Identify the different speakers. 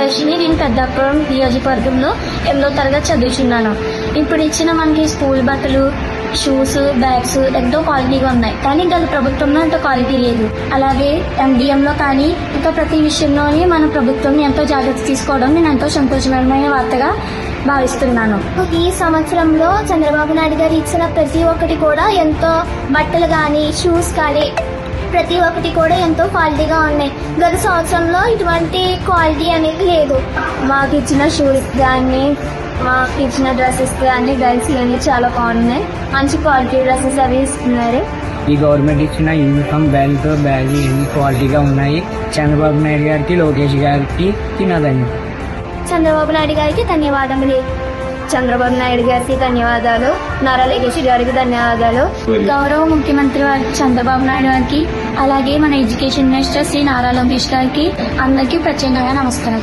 Speaker 1: ప్రియదర్శిని. నేను పెద్దాపురం నియోజకవర్గంలో 8వ తరగతి చదువుతున్నాను. ఇప్పుడు ఇచ్చిన మనకి స్కూల్ బట్టలు, షూస్, బ్యాగ్స్ ఎంతో క్వాలిటీగా ఉన్నాయి. కానీ గత ప్రభుత్వంలో అంత క్వాలిటీ లేదు. అలాగే MDMలో కానీ ఇంకా ప్రతి విషయంలోనే మన ప్రభుత్వం ఎంతో జాగ్రత్త తీసుకోవడం నేను ఎంతో సంతోషకరమైన వార్తగా భావిస్తున్నాను.
Speaker 2: ఈ సంవత్సరంలో చంద్రబాబు నాయుడు గారు ఇచ్చిన ప్రతి ఒక్కటి కూడా ఎంతో బట్టలు కానీ షూస్ కానీ ప్రతి ఒక్కటి కూడా ఎంతో క్వాలిటీగా ఉన్నాయి. గత సంవత్సరంలో ఇటువంటి క్వాలిటీ అనేది లేదు.
Speaker 1: మాకు ఇచ్చిన షూస్ కానీ మాకు ఇచ్చిన డ్రెస్సెస్ కానీ గర్ల్స్ కానీ చాలా బాగున్నాయి. మంచి క్వాలిటీ డ్రెస్సెస్ అవి ఇస్తున్నారు.
Speaker 3: ఈ గవర్నమెంట్ ఇచ్చిన యూనిఫామ్, బెల్ట్, బ్యాగ్ ఎన్ని క్వాలిటీగా ఉన్నాయి. చంద్రబాబు నాయుడు గారికి, లోకేష్ గారికి ధన్యవాదాలు.
Speaker 2: చంద్రబాబు నాయుడు గారికి ధన్యవాదములు.
Speaker 1: చంద్రబాబు నాయుడు గారికి ధన్యవాదాలు. నారా లోకేష్ గారికి ధన్యవాదాలు. గౌరవ ముఖ్యమంత్రి చంద్రబాబు నాయుడు గారికి, అలాగే మన ఎడ్యుకేషన్ మినిస్టర్ శ్రీ నారా లోకేష్ గారికి అందరికీ ప్రత్యేకంగా నమస్కారం.